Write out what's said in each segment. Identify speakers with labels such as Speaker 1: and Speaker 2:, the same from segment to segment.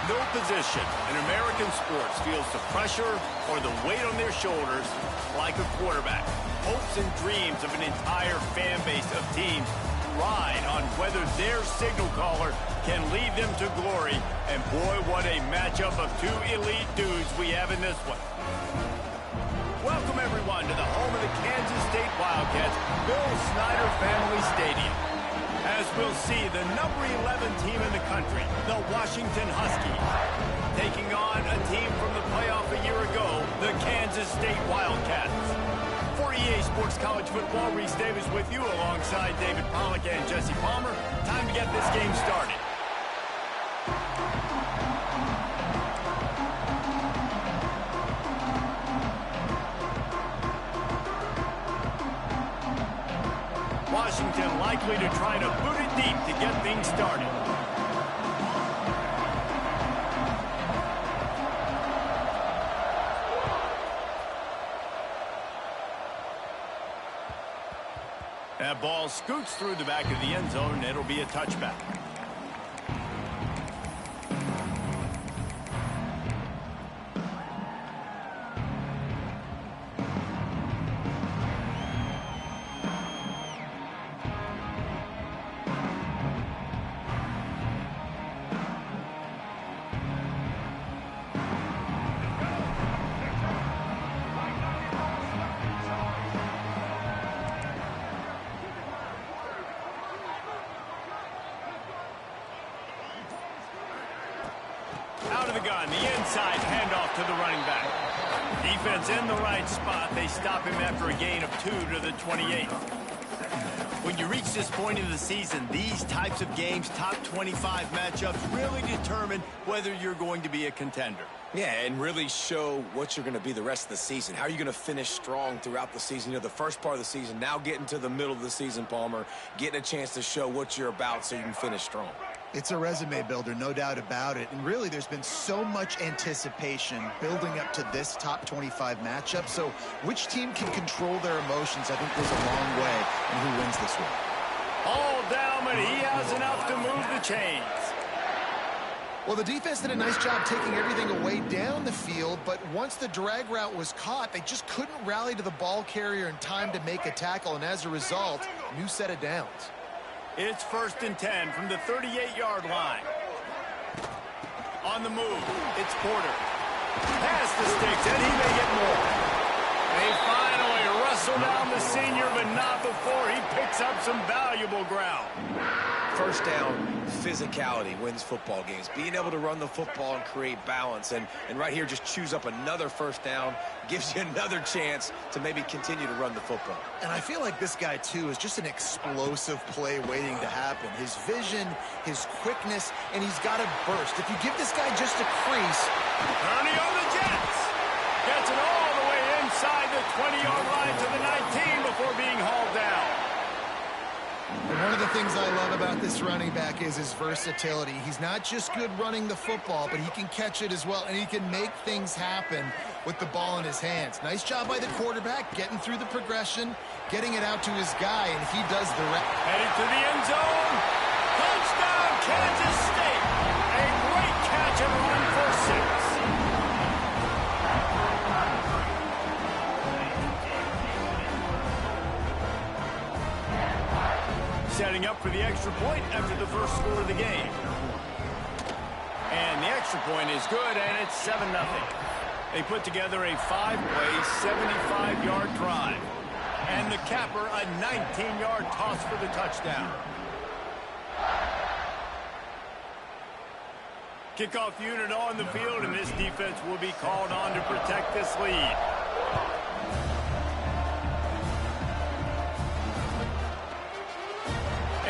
Speaker 1: No position in American sports feels the pressure or the weight on their shoulders like a quarterback. Hopes and dreams of an entire fan base of teams ride on whether their signal caller can lead them to glory. And boy, what a matchup of two elite dudes we have in this one. Welcome, everyone, to the home of the Kansas State Wildcats, Bill Snyder Family Stadium. As we'll see, the number 11 team in the country, the Washington Huskies, taking on a team from the playoff a year ago, the Kansas State Wildcats. For EA Sports College Football, Reese Davis with you alongside David Pollack and Jesse Palmer. Time to get this game started. Washington likely to try to boot it deep to get things started. That ball scoots through the back of the end zone, and it'll be a touchback. Out of the gun, the inside handoff to the running back. Defense in the right spot. They stop him after a gain of 2 to the 28. When you reach this point in the season, these types of games, top 25 matchups, really determine whether you're going to be a contender.
Speaker 2: Yeah, and really show what you're going to be the rest of the season. How are you going to finish strong throughout the season? You know, the first part of the season, now getting to the middle of the season, Palmer, getting a chance to show what you're about so you can finish strong.
Speaker 3: It's a resume builder, no doubt about it. And really, there's been so much anticipation building up to this top 25 matchup. So which team can control their emotions, I think, goes a long way in who wins this one.
Speaker 1: All down, but he has enough to move the chains.
Speaker 3: Well, the defense did a nice job taking everything away down the field, but once the drag route was caught, they just couldn't rally to the ball carrier in time to make a tackle, and as a result, new set of downs.
Speaker 1: It's 1st and 10 from the 38-yard line. On the move, it's Porter. Past the sticks, and he may get more. They finally wrestle down the senior, but not before he picks up some valuable ground.
Speaker 2: First down, physicality wins football games. Being able to run the football and create balance. And right here, just choose up another first down, gives you another chance to maybe continue to run the football.
Speaker 3: And I feel like this guy, too, is just an explosive play waiting to happen. His vision, his quickness, and he's got a burst. If you give this guy just a crease.
Speaker 1: Turning on the Jets. Gets it all the way inside the 20-yard line to the 19 before being hauled down.
Speaker 3: And one of the things I love about this running back is his versatility. He's not just good running the football, but he can catch it as well, and he can make things happen with the ball in his hands. Nice job by the quarterback, getting through the progression, getting it out to his guy, and he does the rest.
Speaker 1: Heading to the end zone. Touchdown, Kansas State. A great catch and run for 6. Setting up for the extra point after the first score of the game. And the extra point is good, and it's 7-0. They put together a 5-play, 75-yard drive. And the capper, a 19-yard toss for the touchdown. Kickoff unit on the field, and this defense will be called on to protect this lead.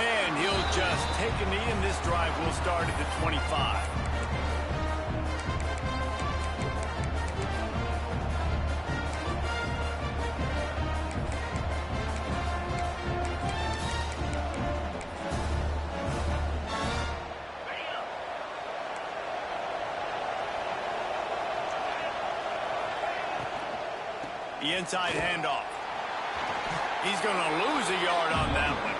Speaker 1: And he'll just take a knee, and this drive will start at the 25. The inside handoff. He's going to lose a yard on that one.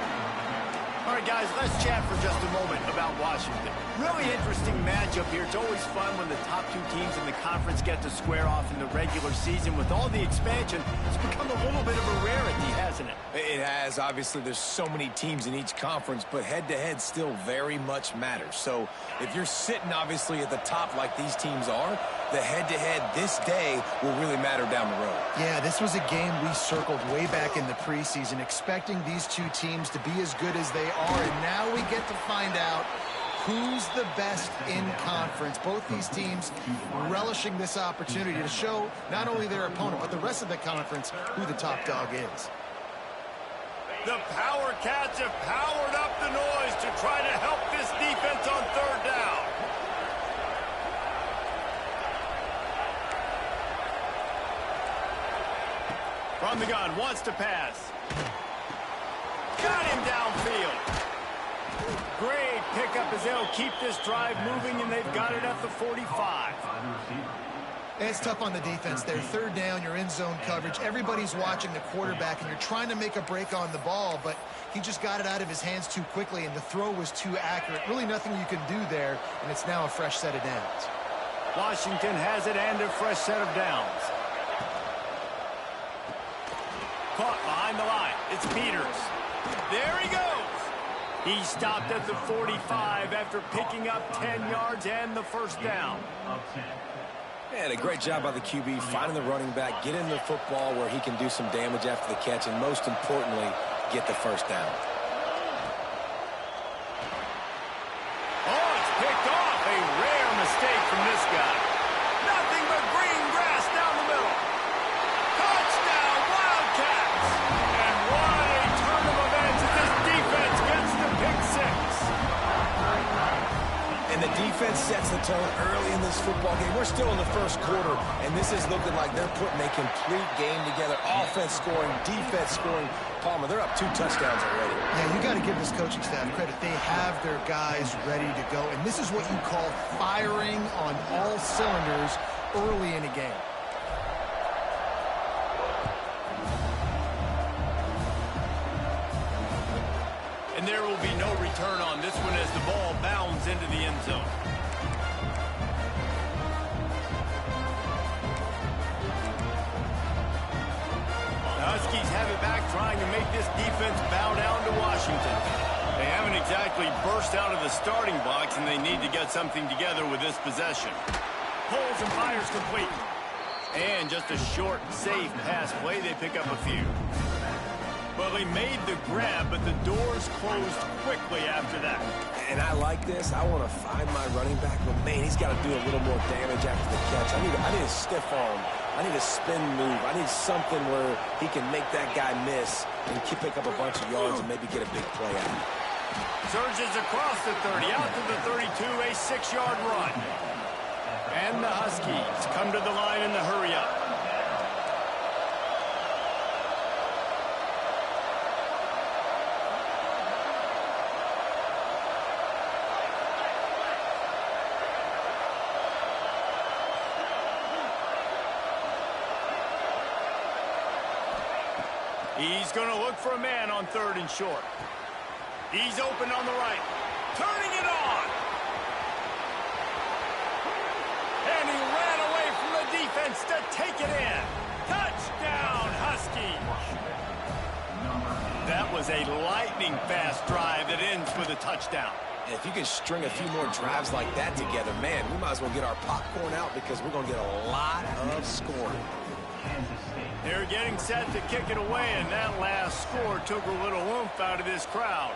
Speaker 3: All
Speaker 1: right, guys, let's chat for just a moment about Washington. Really interesting matchup here. It's always fun when the top two teams in the conference get to square off in the regular season. With all the expansion, it's become a little bit of a rarity, hasn't it?
Speaker 2: It has. Obviously, there's so many teams in each conference, but head-to-head still very much matters. So if you're sitting, obviously, at the top like these teams are, the head-to-head this day will really matter down the road.
Speaker 3: Yeah, this was a game we circled way back in the preseason, expecting these two teams to be as good as they are, and now we get to find out who's the best in conference. Both these teams relishing this opportunity to show not only their opponent, but the rest of the conference who the top dog is.
Speaker 1: The Power Cats have powered up the noise to try to help this defense on third down. From the gun, wants to pass. Got him downfield. Great pickup as they'll keep this drive moving, and they've got it at the 45.
Speaker 3: It's tough on the defense there. Third down, you're in zone coverage. Everybody's watching the quarterback, and you're trying to make a break on the ball, but he just got it out of his hands too quickly, and the throw was too accurate. Really nothing you can do there, and it's now a fresh set of downs.
Speaker 1: Washington has it and a fresh set of downs. Caught behind the line. It's Peters. There he goes. He stopped at the 45 after picking up 10 yards and the first down.
Speaker 2: And a great job by the QB finding the running back, getting the football where he can do some damage after the catch, and most importantly, get the first down.
Speaker 1: Oh, it's picked off. A rare mistake from this guy. Nothing but green grass down the middle. Touchdown, Wildcats. And what a turn of events as this defense gets the pick six.
Speaker 2: And the defense sets the tone early in this football game. We're still in the first quarter, and this is looking like they're putting a complete game together. Offense scoring, defense scoring. Palmer, they're up 2 touchdowns already.
Speaker 3: Yeah, you got to give this coaching staff credit. They have their guys ready to go, and this is what you call firing on all cylinders early in a game.
Speaker 1: And there will be no return on this one as the ball bounds into the end zone. The Huskies have it back, trying to make this defense bow down to Washington. They haven't exactly burst out of the starting box, and they need to get something together with this possession. Pulls and fires complete. And just a short, safe pass play. They pick up a few. Well, they made the grab, but the doors closed quickly after that.
Speaker 2: And I like this. I want to find my running back, but, man, he's got to do a little more damage after the catch. I need a stiff arm. I need a spin move. I need something where he can make that guy miss and pick up a bunch of yards and maybe get a big play out.
Speaker 1: Surges across the 30, out to the 32, a 6-yard run. And the Huskies come to the line in the hurry-up. He's going to look for a man on 3rd and short. He's open on the right. Turning it on. And he ran away from the defense to take it in. Touchdown, Huskies. That was a lightning-fast drive that ends with a touchdown.
Speaker 2: And if you can string a few more drives like that together, man, we might as well get our popcorn out because we're going to get a lot of scoring.
Speaker 1: They're getting set to kick it away, and that last score took a little oomph out of this crowd.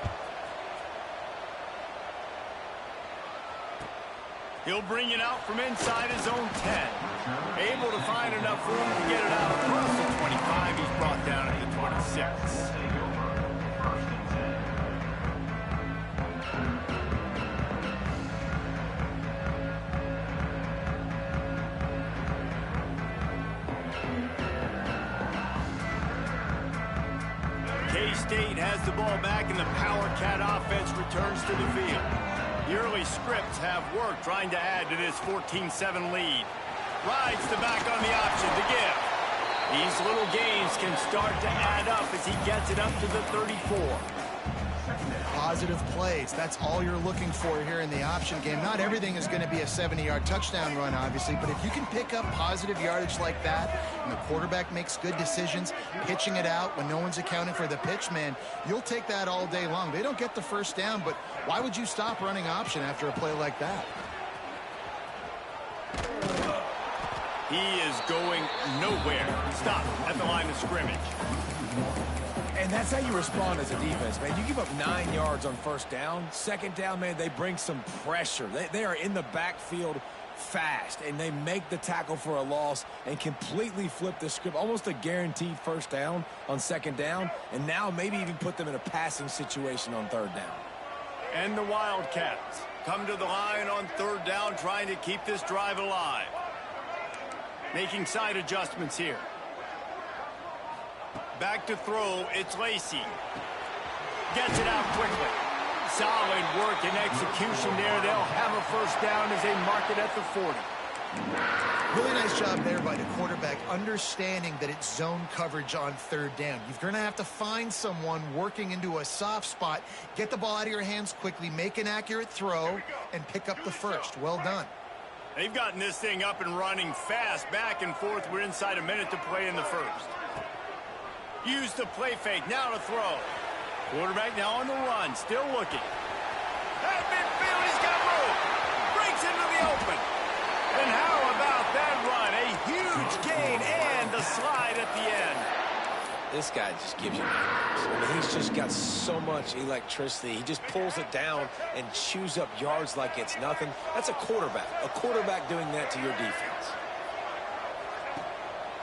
Speaker 1: He'll bring it out from inside his own 10. Able to find enough room to get it out across the 25. He's brought down at the 26. K-State has the ball back, and the Power Cat offense returns to the field. The early scripts have worked, trying to add to this 14-7 lead. Rides the back on the option to give. These little gains can start to add up as he gets it up to the 34.
Speaker 3: positive plays. That's all you're looking for here in the option game. Not everything is going to be a 70-yard touchdown run, obviously, but if you can pick up positive yardage like that and the quarterback makes good decisions, pitching it out when no one's accounting for the pitch, man, you'll take that all day long. They don't get the first down, but why would you stop running option after a play like that?
Speaker 1: He is going nowhere. Stop at the line of scrimmage.
Speaker 2: And that's how you respond as a defense, man. You give up 9 yards on first down. Second down, man, they bring some pressure. They are in the backfield fast, and they make the tackle for a loss and completely flip the script. Almost a guaranteed first down on second down, and now maybe even put them in a passing situation on third down.
Speaker 1: And the Wildcats come to the line on third down, trying to keep this drive alive. Making side adjustments here. Back to throw, it's Lacey. Gets it out quickly. Solid work and execution there. They'll have a first down as they mark it at the 40.
Speaker 3: Really nice job there by the quarterback, understanding that it's zone coverage on third down. You're going to have to find someone working into a soft spot, get the ball out of your hands quickly, make an accurate throw, and pick up the first. Well done.
Speaker 1: They've gotten this thing up and running fast, back and forth. We're inside a minute to play in the first. Use the play fake, now to throw. Quarterback now on the run, still looking. At midfield, he's got room. Breaks into the open. And how about that run? A huge gain and the slide at the end.
Speaker 2: This guy just gives you nightmares. I mean, he's just got so much electricity. He just pulls it down and chews up yards like it's nothing. That's a quarterback. A quarterback doing that to your defense.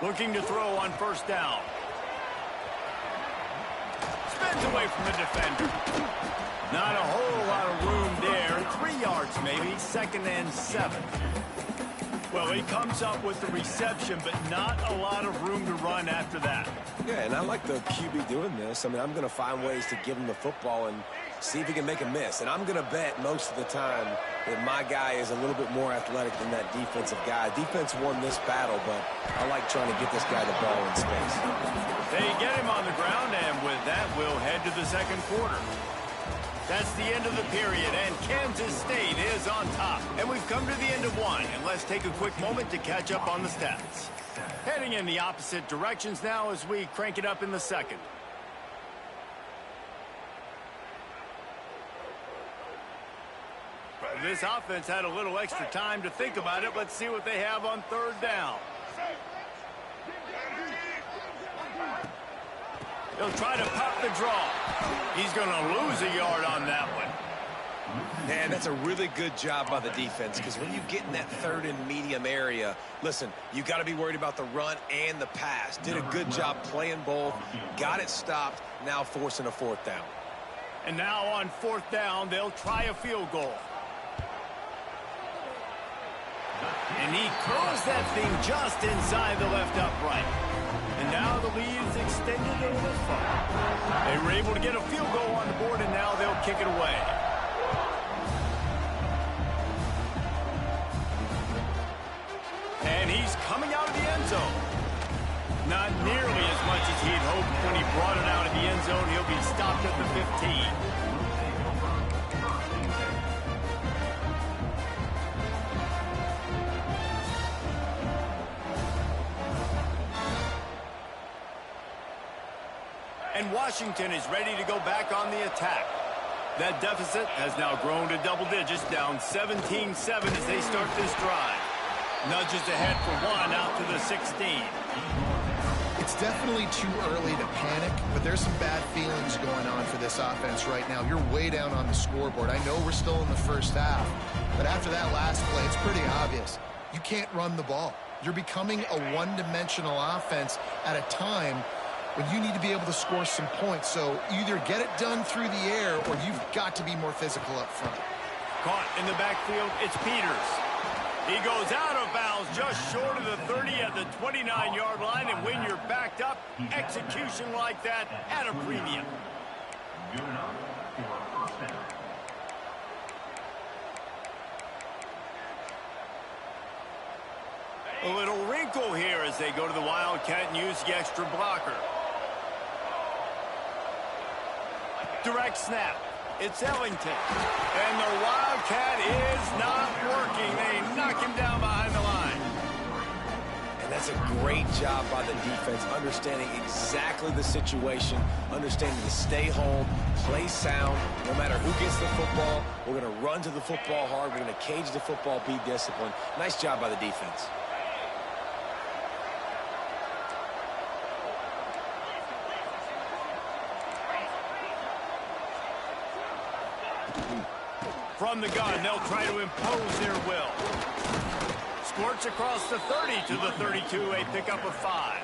Speaker 1: Looking to throw on first down. Spins away from the defender. Not a whole lot of room there. 3 yards maybe. 2nd and 7. Well, he comes up with the reception, but not a lot of room to run after that.
Speaker 2: Yeah, and I like the QB doing this. I mean, I'm going to find ways to give him the football and see if he can make a miss. And I'm going to bet most of the time that my guy is a little bit more athletic than that defensive guy. Defense won this battle, but I like trying to get this guy the ball in space.
Speaker 1: They get him on the ground, and with that, we'll head to the second quarter. That's the end of the period, and Kansas State is on top. And we've come to the end of one, and let's take a quick moment to catch up on the stats. Heading in the opposite directions now as we crank it up in the second. This offense had a little extra time to think about it. Let's see what they have on third down. He'll try to pop the draw. He's going to lose a yard on that one.
Speaker 2: Man, that's a really good job by the defense, because when you get in that third and medium area, listen, you got to be worried about the run and the pass. Did a good job playing both, got it stopped, now forcing a fourth down.
Speaker 1: And now on fourth down, they'll try a field goal. And he curls that thing just inside the left upright. And now the lead is extended a little far. They were able to get a field goal on the board, and now they'll kick it away. And he's coming out of the end zone. Not nearly as much as he'd hoped when he brought it out of the end zone. He'll be stopped at the 15. And Washington is ready to go back on the attack. That deficit has now grown to double digits, down 17-7 as they start this drive. Nudges ahead for one out to the 16.
Speaker 3: It's definitely too early to panic, but there's some bad feelings going on for this offense right now. You're way down on the scoreboard. I know we're still in the first half, but after that last play, it's pretty obvious. You can't run the ball. You're becoming a one-dimensional offense at a time when you need to be able to score some points. So either get it done through the air or you've got to be more physical up front.
Speaker 1: Caught in the backfield, it's Peters. He goes out of bounds just short of the 30 at the 29-yard line, and when you're backed up, execution like that at a premium. A little wrinkle here as they go to the Wildcat and use the extra blocker. Direct snap. It's Ellington. And the Wildcat is not working. They knock him down behind the line.
Speaker 2: And that's a great job by the defense, understanding exactly the situation, understanding to stay home, play sound. No matter who gets the football, we're going to run to the football hard. We're going to cage the football, be disciplined. Nice job by the defense.
Speaker 1: From the gun, they'll try to impose their will. Squirts across the 30 to the 32, a pickup of 5.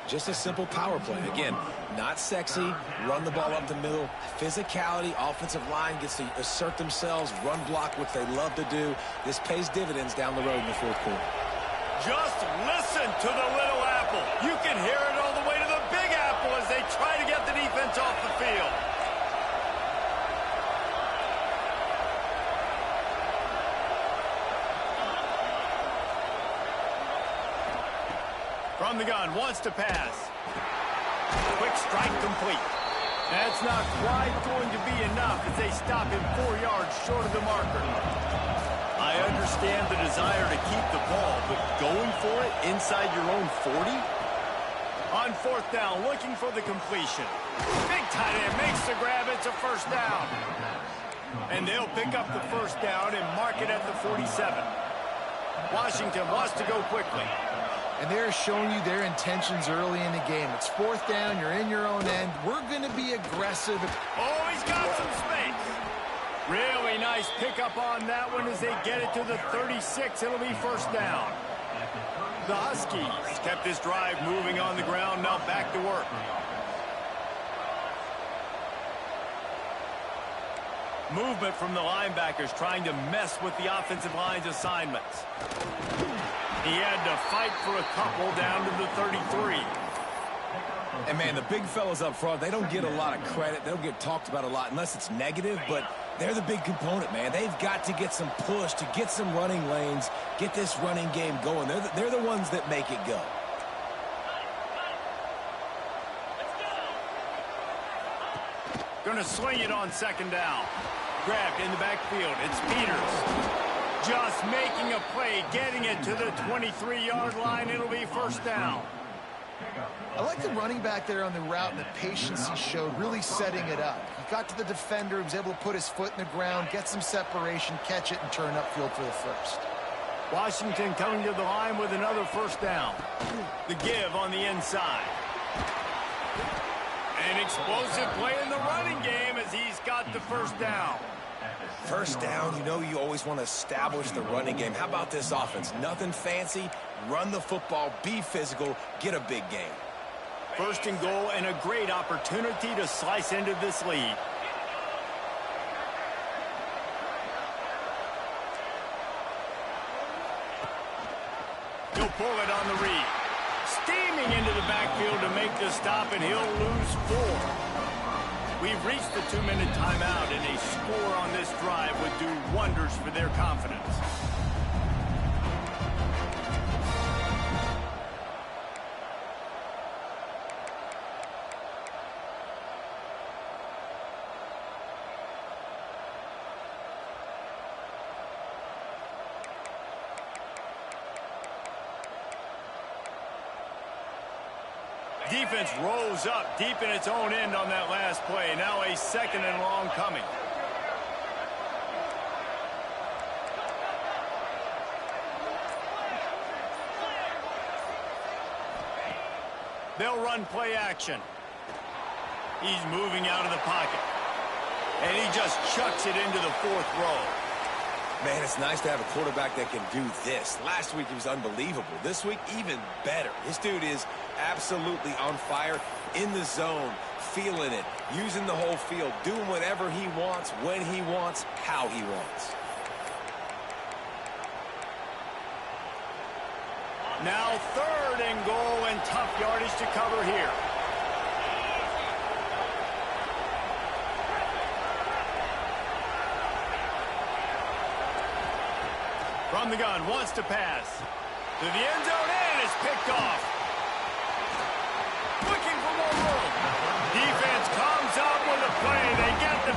Speaker 2: Just a simple power play. Again, not sexy, run the ball up the middle. Physicality, offensive line gets to assert themselves, run block, which they love to do. This pays dividends down the road in the fourth quarter.
Speaker 1: Just listen to the little apple. You can hear it all the way to the big apple as they try to get the defense off the field. From the gun, wants to pass. Quick strike complete. That's not quite going to be enough as they stop him 4 yards short of the marker. I understand the desire to keep the ball, but going for it inside your own 40? On fourth down, looking for the completion. Big tight end makes the grab. It's a first down. And they'll pick up the first down and mark it at the 47. Washington wants to go quickly.
Speaker 3: And they're showing you their intentions early in the game. It's fourth down. You're in your own end. We're going to be aggressive.
Speaker 1: Oh, he's got some space. Really nice pickup on that one as they get it to the 36. It'll be first down. The Huskies kept this drive moving on the ground. Now back to work. Movement from the linebackers trying to mess with the offensive line's assignments. He had to fight for a couple down to the 33.
Speaker 2: And, man, the big fellas up front, they don't get a lot of credit. They don't get talked about a lot unless it's negative, but they're the big component, man. They've got to get some push, to get some running lanes, get this running game going. They're the ones that make it go.
Speaker 1: Going to sling it on second down. Grabbed in the backfield. It's Peters. Just making a play, getting it to the 23-yard line. It'll be first down.
Speaker 3: I like the running back there on the route and the patience he showed, really setting it up. He got to the defender, he was able to put his foot in the ground, get some separation, catch it, and turn upfield for the first.
Speaker 1: Washington coming to the line with another first down. The give on the inside. An explosive play in the running game as he's got the first down.
Speaker 2: First down, you know you always want to establish the running game. How about this offense? Nothing fancy. Run the football, be physical, get a big game.
Speaker 1: First and goal and a great opportunity to slice into this lead. He'll pull it on the read. Steaming into the backfield to make the stop, and he'll lose 4. We've reached the 2-minute timeout, and a score on this drive would do wonders for their confidence. Defense rose up deep in its own end on that last play. Now a second and long coming. They'll run play action. He's moving out of the pocket. And he just chucks it into the 4th row.
Speaker 2: Man, it's nice to have a quarterback that can do this. Last week, he was unbelievable. This week, even better. This dude is absolutely on fire, in the zone, feeling it, using the whole field, doing whatever he wants, when he wants, how he wants.
Speaker 1: Now 3rd and goal and tough yardage to cover here. From the gun, wants to pass. To the end zone, and it's picked off. Looking for more room. Defense comes up with a play. They get the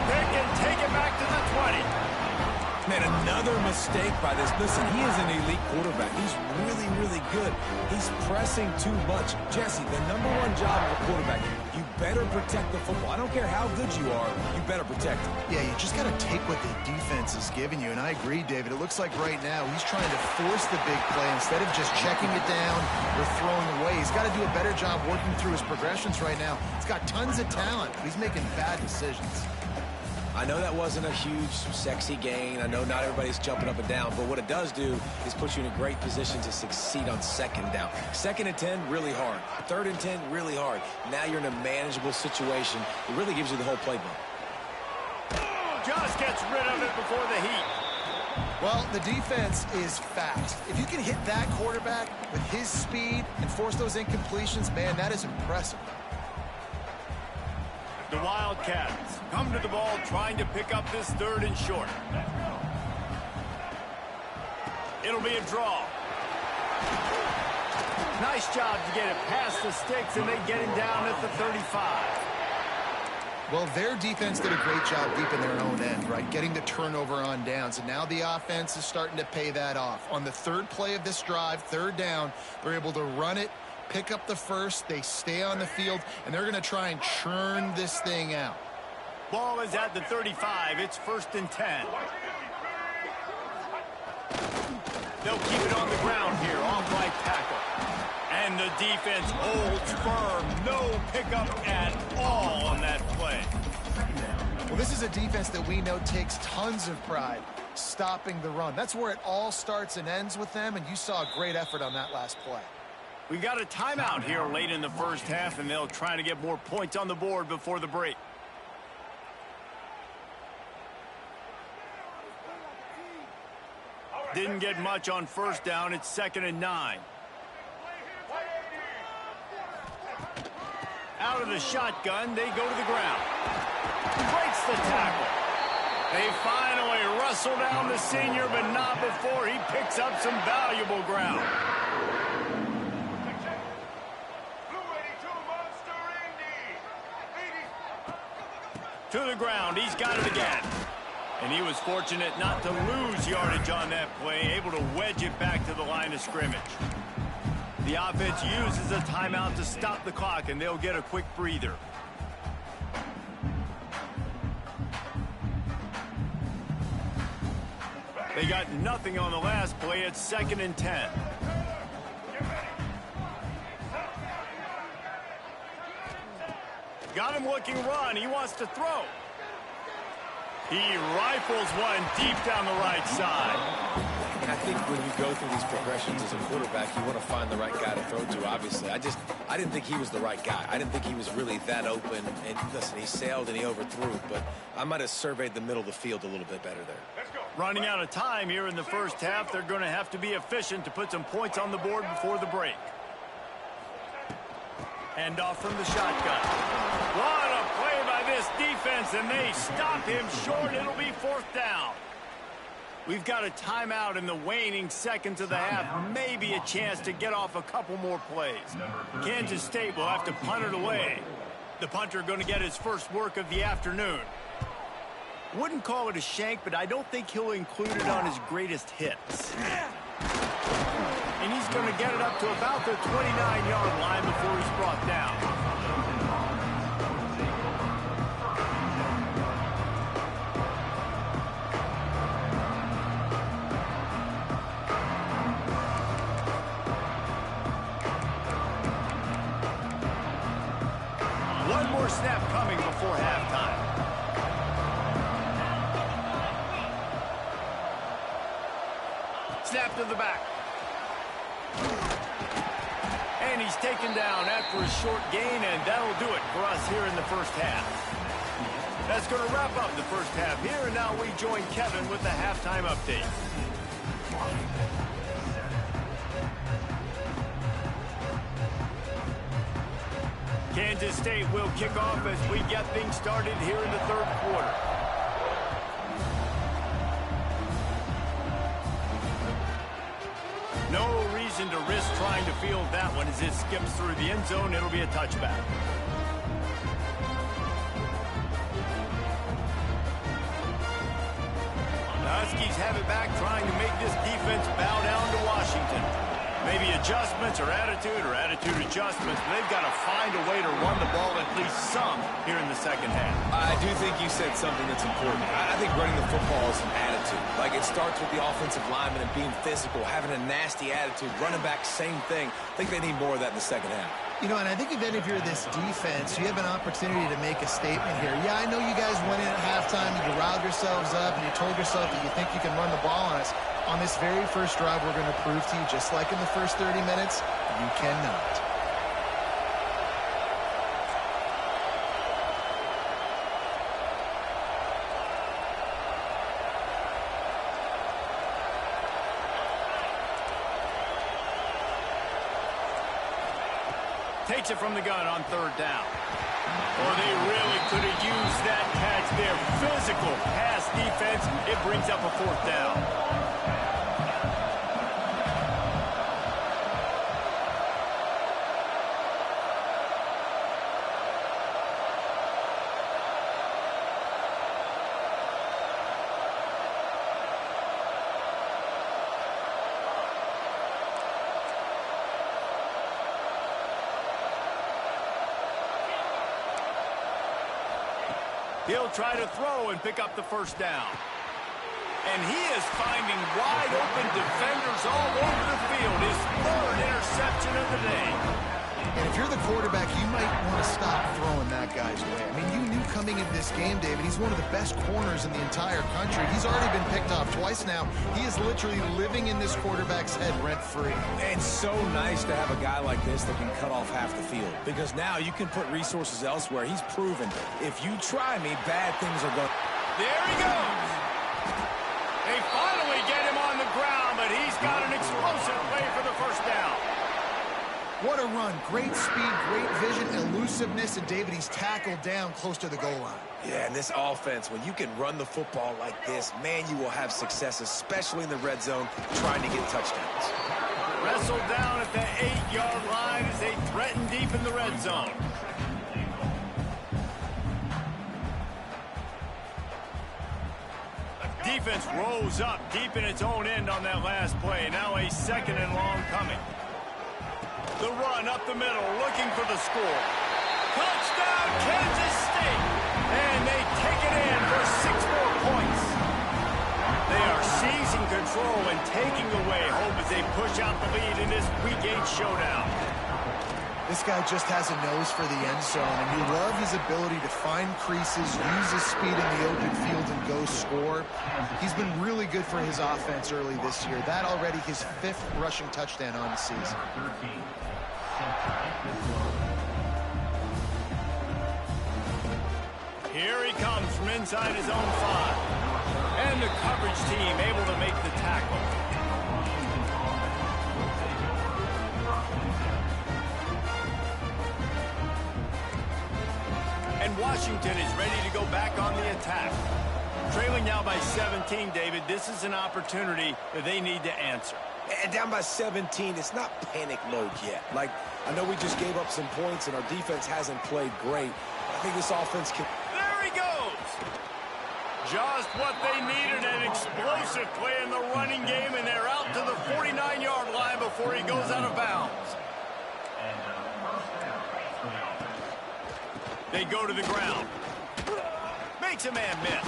Speaker 2: Man, another mistake by this. Listen, he is an elite quarterback. He's really, really good. He's pressing too much. Jesse, the number one job of a quarterback, you better protect the football. I don't care how good you are, you better protect it.
Speaker 3: Yeah, you just got to take what the defense is giving you, and I agree, David. It looks like right now he's trying to force the big play instead of just checking it down or throwing away. He's got to do a better job working through his progressions right now. He's got tons of talent, but he's making bad decisions.
Speaker 2: I know that wasn't a huge, sexy gain. I know not everybody's jumping up and down, but what it does do is put you in a great position to succeed on second down. 2nd and 10, really hard. 3rd and 10, really hard. Now you're in a manageable situation. It really gives you the whole playbook.
Speaker 1: Just gets rid of it before the heat.
Speaker 3: Well, the defense is fast. If you can hit that quarterback with his speed and force those incompletions, man, that is impressive.
Speaker 1: The Wildcats come to the ball trying to pick up this 3rd and short. It'll be a draw. Nice job to get it past the sticks, and they get him down at the 35.
Speaker 3: Well, their defense did a great job deep in their own end, right? Getting the turnover on downs, and now the offense is starting to pay that off. On the 3rd play of this drive, 3rd down, they're able to run it, pick up the first, they stay on the field, and they're going to try and churn this thing out.
Speaker 1: Ball is at the 35. It's 1st and 10. They'll keep it on the ground here, off right tackle. And the defense holds firm. No pickup at all on that play.
Speaker 3: Well, this is a defense that we know takes tons of pride stopping the run. That's where it all starts and ends with them, and you saw a great effort on that last play.
Speaker 1: We got a timeout here late in the 1st half, and they'll try to get more points on the board before the break. Didn't get much on 1st down. It's 2nd and 9. Out of the shotgun, they go to the ground. Breaks the tackle. They finally wrestle down the senior, but not before he picks up some valuable ground. To the ground, he's got it again. And he was fortunate not to lose yardage on that play, able to wedge it back to the line of scrimmage. The offense uses a timeout to stop the clock, and they'll get a quick breather. They got nothing on the last play. It's 2nd and 10. Got him looking run. He wants to throw. He rifles one deep down the right side.
Speaker 2: And I think when you go through these progressions as a quarterback, you want to find the right guy to throw to, obviously. I didn't think he was the right guy. I didn't think he was really that open. And listen, he sailed and he overthrew, but I might have surveyed the middle of the field a little bit better there.
Speaker 1: Running out of time here in the 1st half. They're going to have to be efficient to put some points on the board before the break. Hand off from the shotgun. What a play by this defense, and they stop him short. It'll be 4th down. We've got a timeout in the waning seconds of the half. Maybe a chance to get off a couple more plays. Kansas State will have to punt it away. The punter going to get his first work of the afternoon. Wouldn't call it a shank, but I don't think he'll include it on his greatest hits. And he's going to get it up to about the 29-yard line before he's brought down. One more snap coming before halftime. Snap to the back. And he's taken down after a short gain, and that'll do it for us here in the 1st half. That's going to wrap up the 1st half here, and now we join Kevin with the halftime update. Kansas State will kick off as we get things started here in the 3rd quarter. No reason to risk trying to field that one as it skips through the end zone. It'll be a touchback. Huskies have it back, trying to make this defense bow down to Washington. Maybe adjustments or attitude adjustments, but they've got to find a way to run the ball at least some here in the second half.
Speaker 2: I do think you said something that's important. I think running the football is an attitude. Like, it starts with the offensive lineman and being physical, having a nasty attitude. Running back, same thing. I think they need more of that in the second half.
Speaker 3: You know, and I think if you're this defense, you have an opportunity to make a statement here. Yeah, I know you guys went in at halftime, you riled yourselves up, and you told yourself that you think you can run the ball on us. On this very first drive, we're going to prove to you, just like in the first 30 minutes, you cannot.
Speaker 1: Takes it from the gun on third down. Oh, they really could have used that catch there. Physical pass defense. It brings up a fourth down. He'll try to throw and pick up the first down. And he is finding wide open defenders all over the field. His third interception of the day.
Speaker 3: And if you're the quarterback, you might want to stop throwing that guy's way. I mean, you knew coming into this game, David, he's one of the best corners in the entire country. He's already been picked off twice now. He is literally living in this quarterback's head rent-free.
Speaker 2: It's so nice to have a guy like this that can cut off half the field, because now you can put resources elsewhere. He's proven, if you try me, bad things are going.
Speaker 1: There he goes. They finally get him on the ground, but he's got an explosive play for the first down.
Speaker 3: What a run. Great speed, great vision, elusiveness, and David, he's tackled down close to the goal line.
Speaker 2: Yeah, and this offense, when you can run the football like this, man, you will have success, especially in the red zone, trying to get touchdowns.
Speaker 1: Wrestled down at the 8-yard line as they threaten deep in the red zone. Defense rose up deep in its own end on that last play. Now a second and long coming. The run up the middle, looking for the score. Touchdown, Kansas State! And they take it in for 6 more points. They are seizing control and taking away hope as they push out the lead in this Week 8 showdown.
Speaker 3: This guy just has a nose for the end zone, and you love his ability to find creases, use his speed in the open field, and go score. He's been really good for his offense early this year. That already his 5th rushing touchdown on the season.
Speaker 1: Here he comes from inside his own 5. And the coverage team able to make the tackle. And Washington is ready to go back on the attack. Trailing now by 17, David. This is an opportunity that they need to answer.
Speaker 2: And down by 17, it's not panic mode yet. Like, I know we just gave up some points and our defense hasn't played great. I think this offense can...
Speaker 1: There he goes! Just what they needed, an explosive play in the running game, and they're out to the 49-yard line before he goes out of bounds. They go to the ground. Makes a man miss.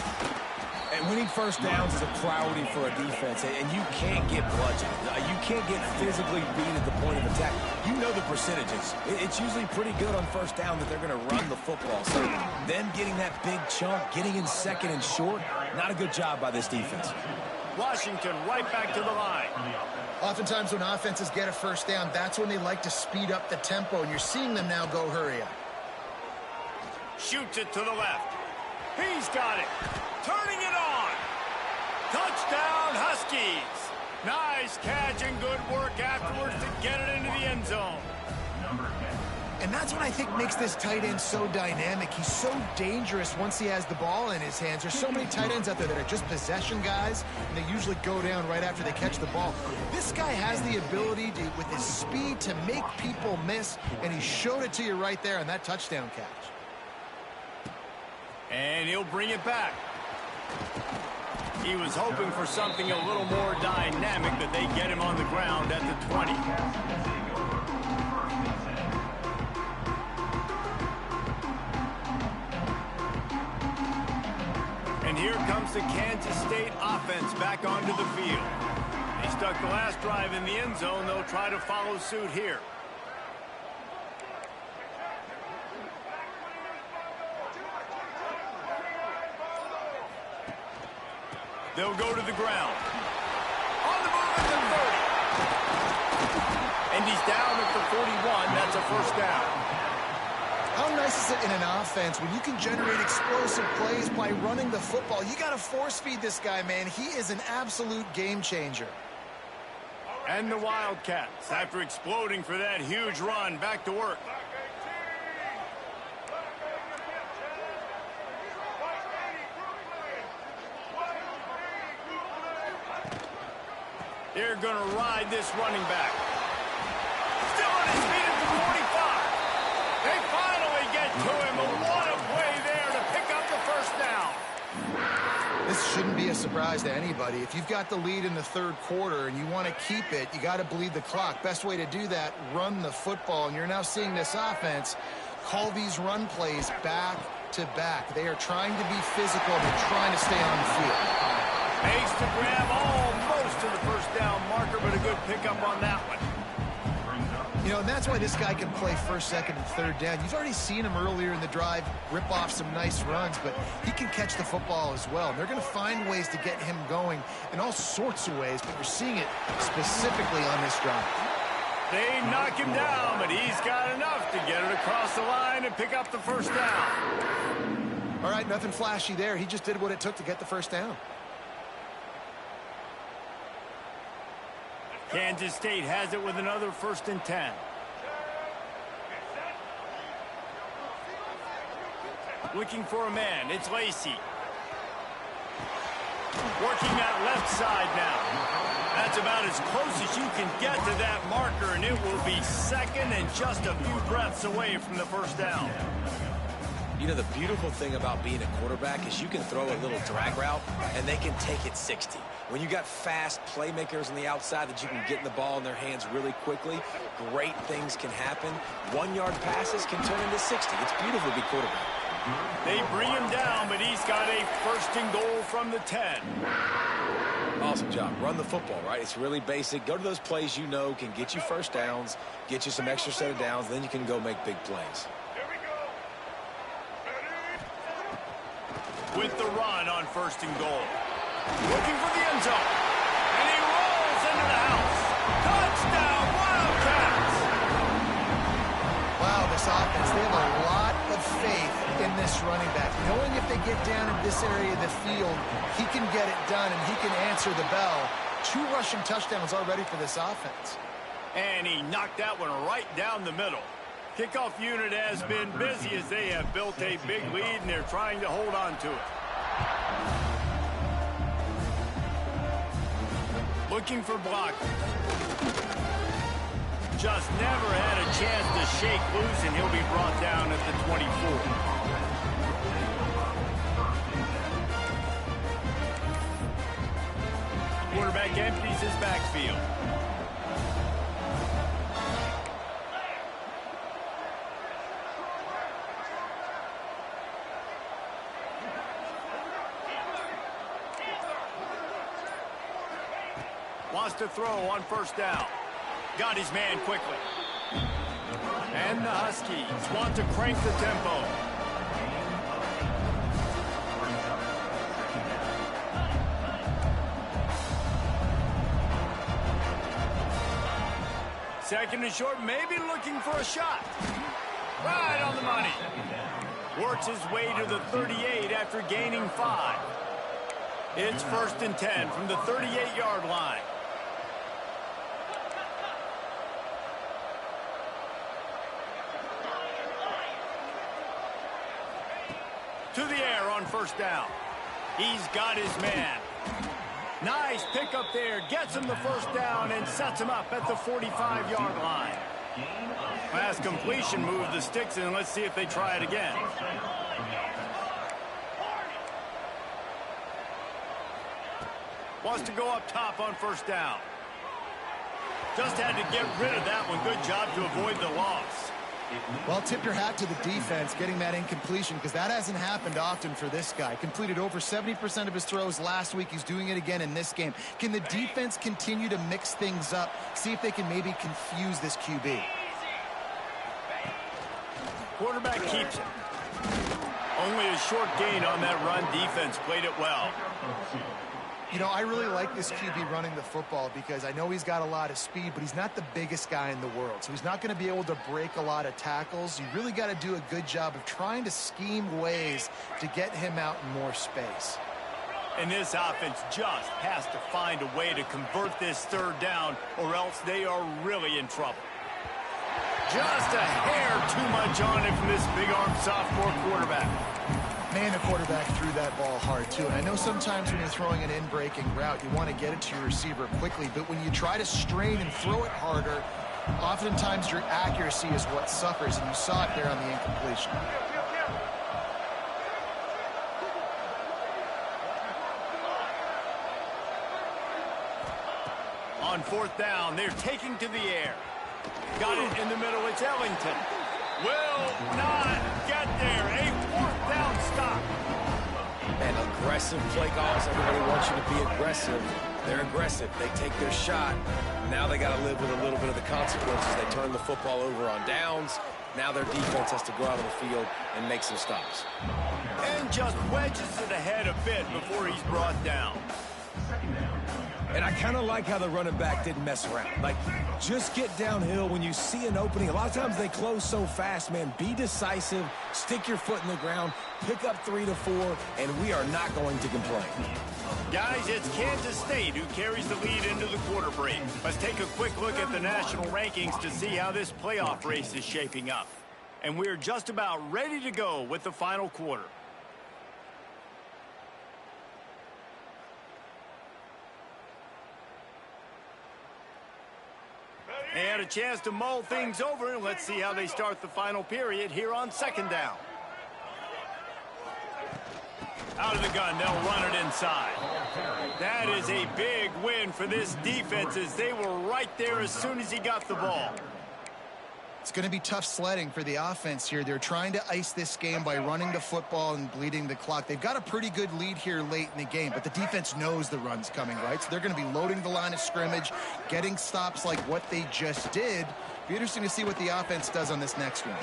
Speaker 2: And winning first downs is a priority for a defense, and you can't get bludgeoned. You can't get physically beat at the point of attack. You know the percentages. It's usually pretty good on first down that they're going to run the football. So them getting that big chunk, getting in second and short, not a good job by this defense.
Speaker 1: Washington right back to the line.
Speaker 3: Oftentimes when offenses get a first down, that's when they like to speed up the tempo, and you're seeing them now go hurry up.
Speaker 1: Shoots it to the left. He's got it. Turning it on. Touchdown, Huskies. Nice catch and good work afterwards to get it into the end zone.
Speaker 3: And that's what I think makes this tight end so dynamic. He's so dangerous once he has the ball in his hands. There's so many tight ends out there that are just possession guys, and they usually go down right after they catch the ball. This guy has the ability to, with his speed, to make people miss, and he showed it to you right there on that touchdown catch.
Speaker 1: And he'll bring it back. He was hoping for something a little more dynamic, but they get him on the ground at the 20. And here comes the Kansas State offense back onto the field. They stuck the last drive in the end zone. They'll try to follow suit here. They'll go to the ground. On the move at the 30. And he's down at the 41. That's a first down.
Speaker 3: How nice is it in an offense when you can generate explosive plays by running the football? You got to force feed this guy, man. He is an absolute game changer.
Speaker 1: And the Wildcats, after exploding for that huge run, back to work. They're going to ride this running back. Still on his feet at the 45. They finally get to him. But what a play there to pick up the first down.
Speaker 3: This shouldn't be a surprise to anybody. If you've got the lead in the third quarter and you want to keep it, you got to bleed the clock. Best way to do that, run the football. And you're now seeing this offense call these run plays back to back. They are trying to be physical. They're trying to stay on the field.
Speaker 1: Makes the grab almost to the first down marker, but a good pickup on that one.
Speaker 3: You know, and that's why this guy can play first, second, and third down. You've already seen him earlier in the drive rip off some nice runs, but he can catch the football as well. And they're going to find ways to get him going in all sorts of ways, but you're seeing it specifically on this drive.
Speaker 1: They knock him down, but he's got enough to get it across the line and pick up the first down.
Speaker 3: All right, nothing flashy there. He just did what it took to get the first down.
Speaker 1: Kansas State has it with another 1st and 10. Looking for a man. It's Lacey. Working that left side now. That's about as close as you can get to that marker, and it will be second and just a few breaths away from the first down.
Speaker 2: You know, the beautiful thing about being a quarterback is you can throw a little drag route, and they can take it 60. When you got fast playmakers on the outside that you can get the ball in their hands really quickly, great things can happen. 1-yard passes can turn into 60. It's beautiful to be quarterback.
Speaker 1: They bring him down, but he's got a 1st and goal from the 10.
Speaker 2: Awesome job. Run the football, right? It's really basic. Go to those plays you know can get you first downs, get you some extra set of downs, then you can go make big plays.
Speaker 1: With the run on 1st and goal. Looking for the end zone. And he rolls into the house. Touchdown, Wildcats!
Speaker 3: Wow, this offense, they have a lot of faith in this running back. Knowing if they get down in this area of the field, he can get it done and he can answer the bell. 2 rushing touchdowns already for this offense.
Speaker 1: And he knocked that one right down the middle. Kickoff unit has been busy as they have built a big lead, and they're trying to hold on to it. Looking for blockers. Just never had a chance to shake loose, and he'll be brought down at the 24. Quarterback empties his backfield. Wants to throw on 1st down. Got his man quickly. And the Huskies want to crank the tempo. Second and short, maybe looking for a shot. Right on the money. Works his way to the 38 after gaining 5. It's 1st and 10 from the 38-yard line. To the air on 1st down. He's got his man. Nice pickup there. Gets him the 1st down and sets him up at the 45-yard line. Pass completion, move the sticks, and let's see if they try it again. Wants to go up top on first down. Just had to get rid of that one. Good job to avoid the loss.
Speaker 3: Well, tip your hat to the defense getting that incompletion, because that hasn't happened often for this guy. Completed over 70% of his throws last week. He's doing it again in this game. Can the defense continue to mix things up? See if they can maybe confuse this QB.
Speaker 1: Quarterback keeps it. Only a short gain on that run. Defense played it well.
Speaker 3: You know, I really like this QB running the football because I know he's got a lot of speed, but he's not the biggest guy in the world. So he's not going to be able to break a lot of tackles. You really got to do a good job of trying to scheme ways to get him out in more space.
Speaker 1: And this offense just has to find a way to convert this third down, or else they are really in trouble. Just a hair too much on it from this big-arm sophomore quarterback.
Speaker 3: Man, the quarterback threw that ball hard, too. And I know sometimes when you're throwing an in-breaking route, you want to get it to your receiver quickly. But when you try to strain and throw it harder, oftentimes your accuracy is what suffers. And you saw it there on the incompletion.
Speaker 1: On fourth down, they're taking to the air. Got it in the middle. It's Ellington. Will not get there. A fourth down stop.
Speaker 2: And aggressive play calls. Everybody wants you to be aggressive. They're aggressive. They take their shot. Now they got to live with a little bit of the consequences. They turn the football over on downs. Now their defense has to go out on the field and make some stops.
Speaker 1: And just wedges it ahead a bit before he's brought down.
Speaker 2: And I kind of like how the running back didn't mess around. Like, just get downhill when you see an opening. A lot of times they close so fast, man. Be decisive, stick your foot in the ground, pick up 3 to 4, and we are not going to complain.
Speaker 1: Guys, it's Kansas State who carries the lead into the quarter break. Let's take a quick look at the national rankings to see how this playoff race is shaping up. And we're just about ready to go with the final quarter. They had a chance to mull things over. Let's see how they start the final period here on second down. Out of the gun, they'll run it inside. That is a big win for this defense as they were right there as soon as he got the ball.
Speaker 3: It's going to be tough sledding for the offense here. They're trying to ice this game by running the football and bleeding the clock. They've got a pretty good lead here late in the game, but the defense knows the run's coming, right? So they're going to be loading the line of scrimmage, getting stops like what they just did. Be interesting to see what the offense does on this next one.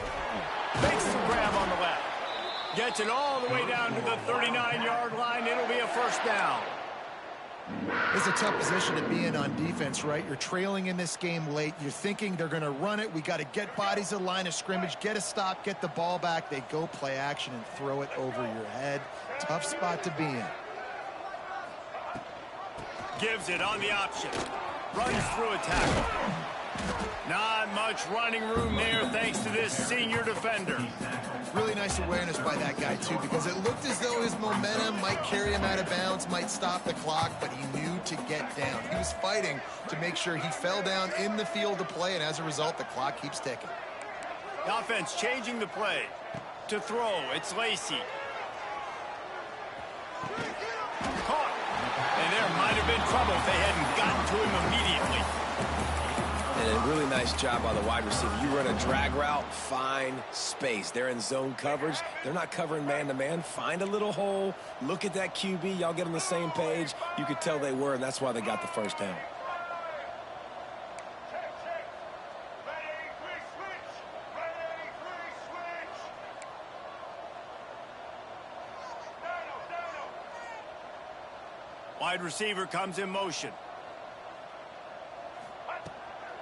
Speaker 1: Makes the grab on the left. Gets it all the way down to the 39-yard line. It'll be a first down.
Speaker 3: It's a tough position to be in on defense, right? You're trailing in this game late. You're thinking they're going to run it. We got to get bodies to the line of scrimmage, get a stop, get the ball back. They go play action and throw it over your head. Tough spot to be in.
Speaker 1: Gives it on the option. Runs through a tackle. Not much running room there thanks to this senior defender.
Speaker 3: Really nice awareness by that guy, too, because it looked as though his momentum might carry him out of bounds, might stop the clock, but he knew to get down. He was fighting to make sure he fell down in the field to play, and as a result, the clock keeps ticking.
Speaker 1: The offense changing the play. To throw, it's Lacey. Caught. And there might have been trouble if they hadn't gotten to him immediately.
Speaker 2: And a really nice job by the wide receiver. You run a drag route, find space. They're in zone coverage. They're not covering man-to-man. Find a little hole. Look at that QB. Y'all get on the same page. You could tell they were, and that's why they got the first down.
Speaker 1: Wide receiver comes in motion.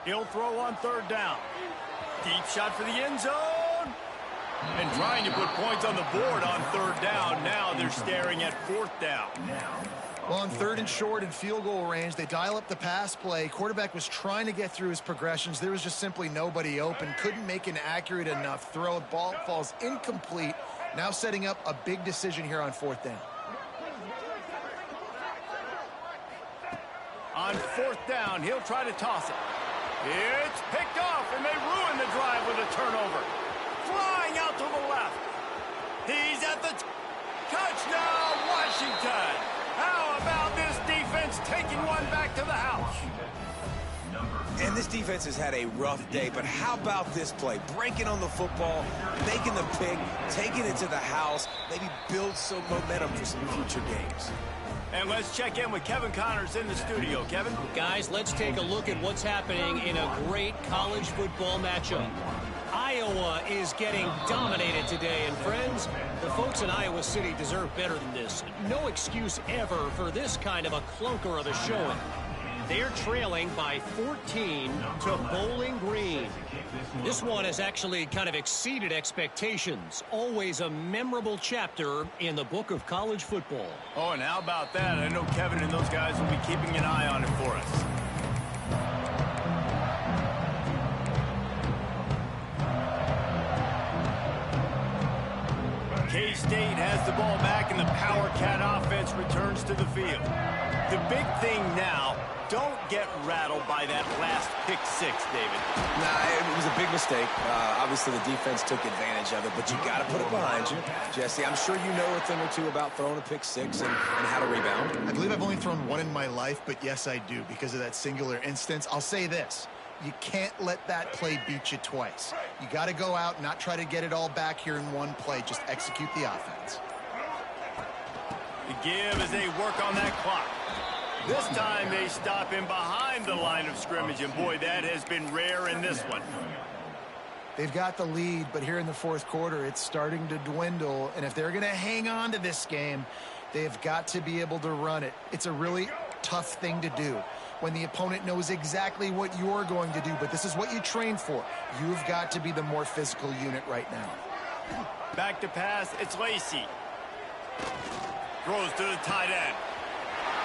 Speaker 1: He'll throw on third down. Deep shot for the end zone. And trying to put points on the board on third down. Now they're staring at fourth down.
Speaker 3: Well, on third and short and field goal range, they dial up the pass play. Quarterback was trying to get through his progressions. There was just simply nobody open. Couldn't make an accurate enough throw. Ball falls incomplete. Now setting up a big decision here on fourth down.
Speaker 1: On fourth down, he'll try to toss it. It's picked off, and they ruin the drive with a turnover. Flying out to the left. He's at the touchdown, Washington. How about this defense defense taking one back to the house.
Speaker 2: And this defense has had a rough day, but how about this play? Breaking on the football, making the pick, taking it to the house, maybe build some momentum for some future games.
Speaker 1: And let's check in with Kevin Connors in the studio. Kevin?
Speaker 4: Guys, let's take a look at what's happening in a great college football matchup. Iowa is getting dominated today, and friends, the folks in Iowa City deserve better than this. No excuse ever for this kind of a clunker of a showing. They're trailing by 14 to Bowling Green. This one has actually kind of exceeded expectations. Always a memorable chapter in the book of college football.
Speaker 1: Oh, and how about that? I know Kevin and those guys will be keeping an eye on it for us. K-State has the ball back, and the Power Cat offense returns to the field. The big thing now, don't get rattled by that last pick six, David.
Speaker 2: Nah, it was a big mistake. Obviously, the defense took advantage of it, but you got to put it behind you. Jesse, I'm sure you know a thing or two about throwing a pick six and how to rebound.
Speaker 3: I believe I've only thrown one in my life, but yes, I do because of that singular instance. I'll say this. You can't let that play beat you twice. You got to go out and not try to get it all back here in one play. Just execute the offense.
Speaker 1: The give as they work on that clock. This time they stop him behind the line of scrimmage, and boy, that has been rare in this one.
Speaker 3: They've got the lead, but here in the fourth quarter, it's starting to dwindle, and if they're going to hang on to this game, they've got to be able to run it. It's a really tough thing to do when the opponent knows exactly what you're going to do, but this is what you train for. You've got to be the more physical unit right now.
Speaker 1: Back to pass, it's Lacey. Throws to the tight end.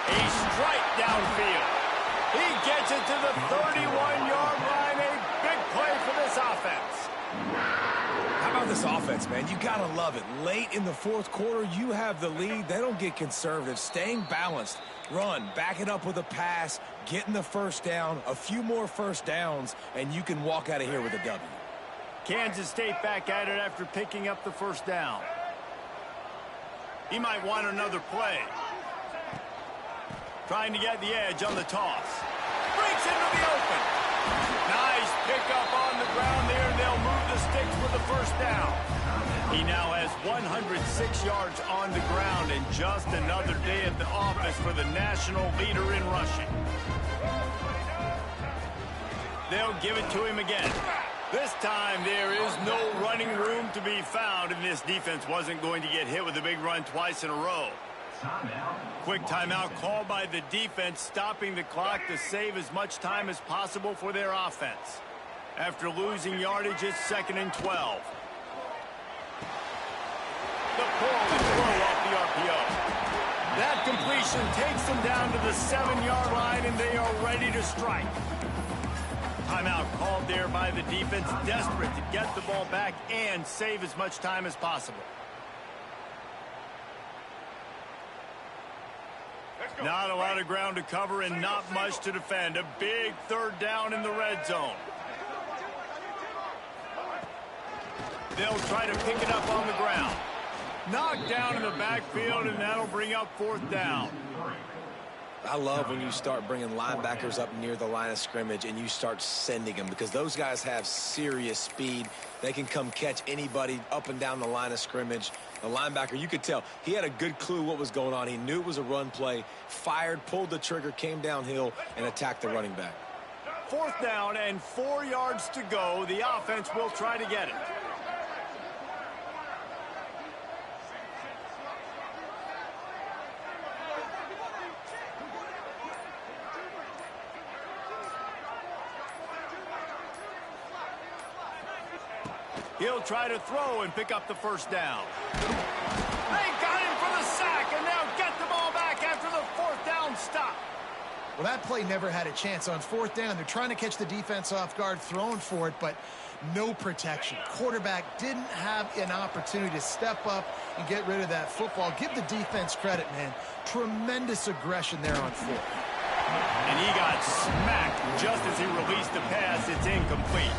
Speaker 1: A strike downfield. He gets it to the 31-yard line. A big play for this offense.
Speaker 2: How about this offense, man? You got to love it. Late in the fourth quarter, you have the lead. They don't get conservative. Staying balanced. Run, back it up with a pass, getting the first down, a few more first downs, and you can walk out of here with a W.
Speaker 1: Kansas State back at it after picking up the first down. He might want another play. Trying to get the edge on the toss. Breaks into the open. Nice pickup on the ground there, and they'll move the sticks for the first down. He now has 106 yards on the ground, and just another day at the office for the national leader in rushing. They'll give it to him again. This time there is no running room to be found, and this defense wasn't going to get hit with a big run twice in a row. Quick timeout called by the defense, stopping the clock to save as much time as possible for their offense. After losing yardage, it's 2nd and 12. The pull and throw off the RPO. That completion takes them down to the 7-yard line, and they are ready to strike. Timeout called there by the defense, desperate to get the ball back and save as much time as possible. Not a lot of ground to cover and not much to defend. A big third down in the red zone. They'll try to pick it up on the ground. Knocked down in the backfield, and that'll bring up 4th down.
Speaker 2: I love when you start bringing linebackers up near the line of scrimmage and you start sending them, because those guys have serious speed. They can come catch anybody up and down the line of scrimmage. The linebacker, you could tell, he had a good clue what was going on. He knew it was a run play, fired, pulled the trigger, came downhill, and attacked the running back.
Speaker 1: 4th down and 4 yards to go. The offense will try to get it. He'll try to throw and pick up the first down. They got him for the sack, and now get the ball back after the 4th down stop.
Speaker 3: Well, that play never had a chance. On 4th down, they're trying to catch the defense off guard, throwing for it, but no protection. Quarterback didn't have an opportunity to step up and get rid of that football. Give the defense credit, man. Tremendous aggression there on 4th.
Speaker 1: And he got smacked just as he released the pass. It's incomplete.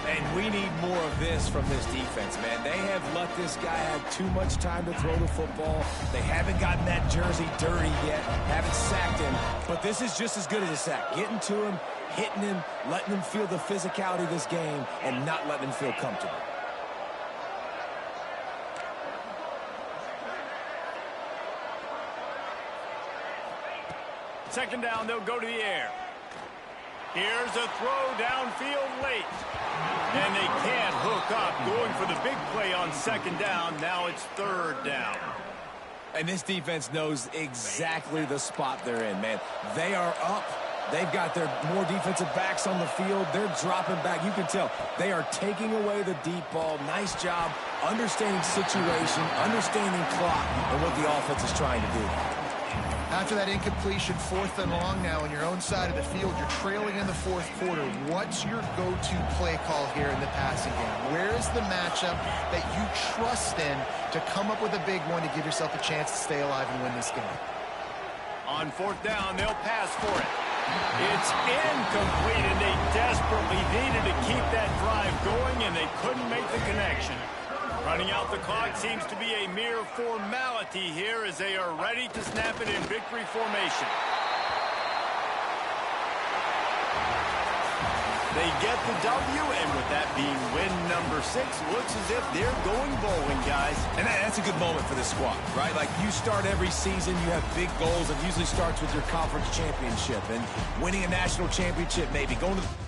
Speaker 2: And we need more of this from this defense, man. They have let this guy have too much time to throw the football. They haven't gotten that jersey dirty yet, haven't sacked him. But this is just as good as a sack. Getting to him, hitting him, letting him feel the physicality of this game, and not letting him feel comfortable.
Speaker 1: Second down, they'll go to the air. Here's a throw downfield late. And they can't hook up. Going for the big play on second down. Now it's third down.
Speaker 2: And this defense knows exactly the spot they're in, man. They are up. They've got their more defensive backs on the field. They're dropping back. You can tell they are taking away the deep ball. Nice job understanding situation, understanding clock, and what the offense is trying to do.
Speaker 3: After that incompletion, 4th and long now on your own side of the field, you're trailing in the 4th quarter. What's your go-to play call here in the passing game? Where is the matchup that you trust in to come up with a big one to give yourself a chance to stay alive and win this game?
Speaker 1: On 4th down, they'll pass for it. It's incomplete, and they desperately needed to keep that drive going, and they couldn't make the connection. Running out the clock seems to be a mere formality here as they are ready to snap it in victory formation. They get the W, and with that being win number 6, looks as if they're going bowling, guys.
Speaker 2: And that's a good moment for this squad, right? Like, you start every season, you have big goals. It usually starts with your conference championship and winning a national championship, maybe going to the